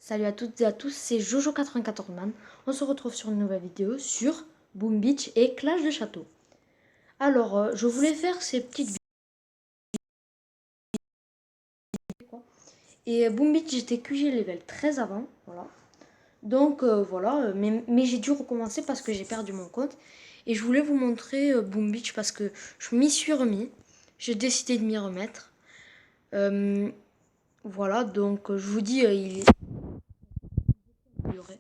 Salut à toutes et à tous, c'est Jojo94man. On se retrouve sur une nouvelle vidéo sur Boom Beach et Clash de Château. Alors, je voulais faire ces petites vidéos. Et Boom Beach, j'étais QG level 13 avant. Voilà. Donc, voilà. Mais j'ai dû recommencer parce que j'ai perdu mon compte. Et je voulais vous montrer Boom Beach parce que je m'y suis remis. J'ai décidé de m'y remettre. Voilà, donc je vous dis, il est amélioré.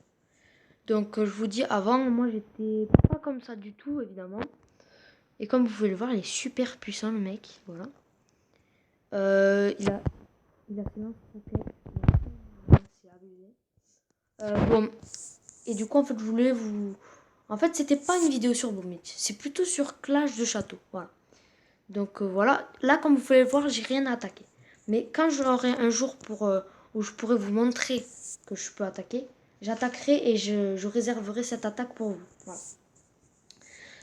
Donc, je vous dis, avant, moi, j'étais pas comme ça du tout, évidemment. Et comme vous pouvez le voir, il est super puissant, le mec. Voilà. Il a fait lance-roquette. C'est abusé. Bon. Et du coup, en fait, je voulais vous... En fait, c'était pas une vidéo sur Boom Beach. C'est plutôt sur Clash de Château. Voilà. Donc, voilà. Là, comme vous pouvez le voir, j'ai rien à attaquer. Mais quand j'aurai un jour où je pourrai vous montrer que je peux attaquer, j'attaquerai et je réserverai cette attaque pour vous. Voilà.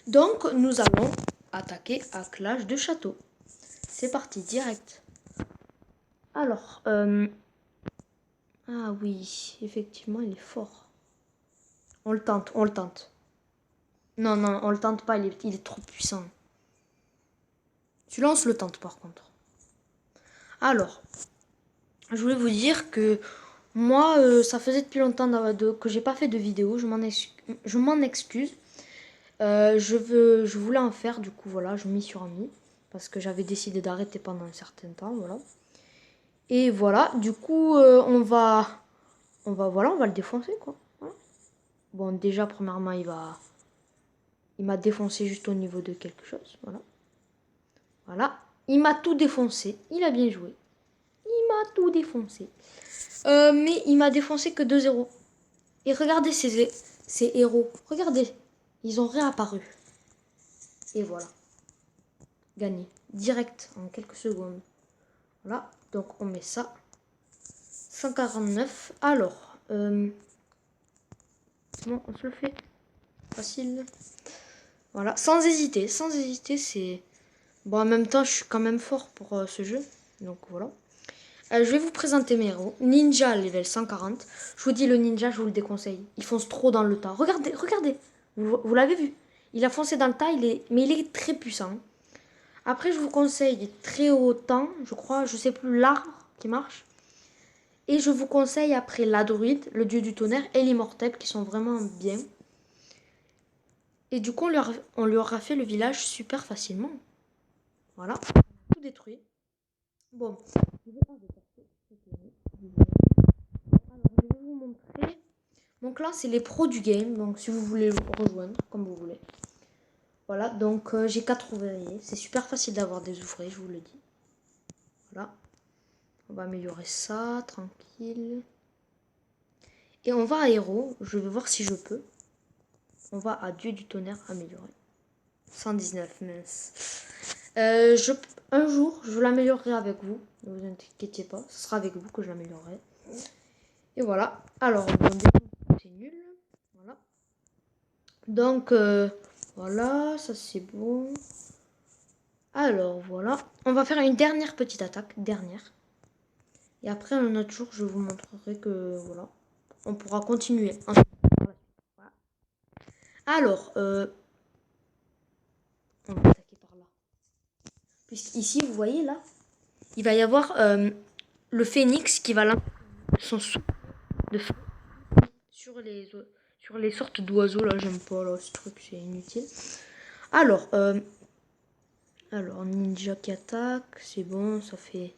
Donc, nous allons attaquer à Clash de Château. C'est parti, direct. Alors, ah oui, effectivement, il est fort. On le tente, on le tente. Non, non, on le tente pas, il est trop puissant. Celui-là, on se le tente par contre. Alors, je voulais vous dire que moi, ça faisait depuis longtemps que j'ai pas fait de vidéo, je m'en excuse. Je voulais en faire, du coup, voilà, je m'y suis remis. Parce que j'avais décidé d'arrêter pendant un certain temps, voilà. Et voilà, du coup, voilà, on va le défoncer, quoi. Voilà. Bon, déjà, premièrement, il m'a défoncé juste au niveau de quelque chose, voilà. Voilà, il m'a tout défoncé, il a bien joué. Il m'a tout défoncé. Mais il m'a défoncé que 2-0. Et regardez ces héros, regardez, ils ont réapparu. Et voilà, gagné, direct, en quelques secondes. Voilà, donc on met ça. 149, alors, c'est bon, on se le fait. Facile. Voilà, sans hésiter, c'est... Bon, en même temps, je suis quand même fort pour ce jeu. Donc voilà. Je vais vous présenter mes héros. Ninja, level 140. Je vous dis, le ninja, je vous le déconseille. Il fonce trop dans le tas. Regardez, regardez. Vous l'avez vu. Il a foncé dans le tas, mais il est très puissant. Après, je vous conseille très haut temps. Je crois, je sais plus, l'arbre qui marche. Et je vous conseille après la druide, le dieu du tonnerre et l'immortel qui sont vraiment bien. Et du coup, on lui aura fait le village super facilement. Voilà. Tout détruit. Bon. Je vais vous montrer. Donc là, c'est les pros du game. Donc si vous voulez rejoindre, comme vous voulez. Voilà, donc j'ai 4 ouvriers. C'est super facile d'avoir des ouvriers, je vous le dis. Voilà. On va améliorer ça, tranquille. Et on va à héros. Je vais voir si je peux. On va à dieu du tonnerre améliorer. 119, mince. Un jour, je l'améliorerai avec vous. Ne vous inquiétez pas. Ce sera avec vous que je l'améliorerai. Et voilà. Alors, c'est nul. Voilà. Donc, voilà. Ça, c'est bon. Alors, voilà. On va faire une dernière petite attaque. Dernière. Et après, un autre jour, je vous montrerai que, voilà. On pourra continuer. Voilà. Alors, on va attaquer par là. Puisqu'ici, vous voyez, là, il va y avoir le phénix qui va lancer son souffle de feu sur les sortes d'oiseaux. Là, j'aime pas, là, ce truc, c'est inutile. Alors, ninja qui attaque, c'est bon, ça fait...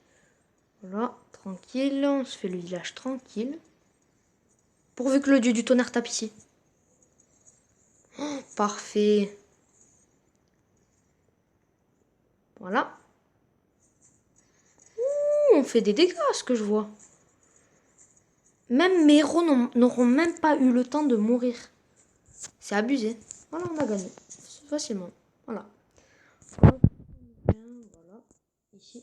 Voilà, tranquille, on se fait le village tranquille. Pourvu que le dieu du tonnerre tape ici. Oh, parfait. Voilà. Ouh, on fait des dégâts, ce que je vois. Même mes héros n'auront même pas eu le temps de mourir. C'est abusé. Voilà, on a gagné. Facilement. Voilà. Voilà. Ici.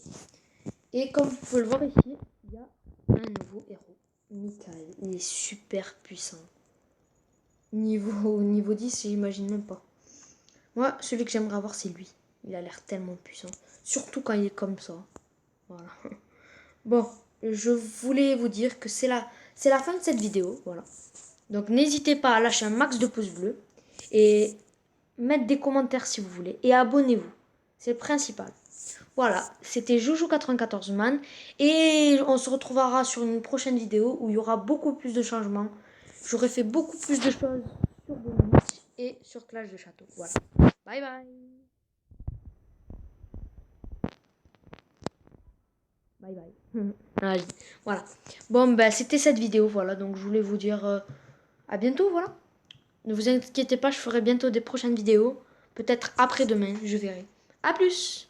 Et comme vous pouvez le voir ici, il y a un nouveau héros. Mikael. Il est super puissant. Niveau 10, j'imagine même pas. Moi, celui que j'aimerais avoir, c'est lui. Il a l'air tellement puissant. Surtout quand il est comme ça. Voilà. Bon, je voulais vous dire que c'est c'est la fin de cette vidéo. Voilà. Donc n'hésitez pas à lâcher un max de pouces bleus et mettre des commentaires si vous voulez. Et abonnez-vous. C'est le principal. Voilà, c'était Joujou94man. Et on se retrouvera sur une prochaine vidéo où il y aura beaucoup plus de changements. J'aurai fait beaucoup plus de choses sur Bonus et sur Clash de Château. Voilà. Bye bye. Bye bye. Allez, voilà. Bon, ben c'était cette vidéo. Voilà, donc je voulais vous dire à bientôt. Voilà. Ne vous inquiétez pas, je ferai bientôt des prochaines vidéos. Peut-être après-demain, je verrai. A plus!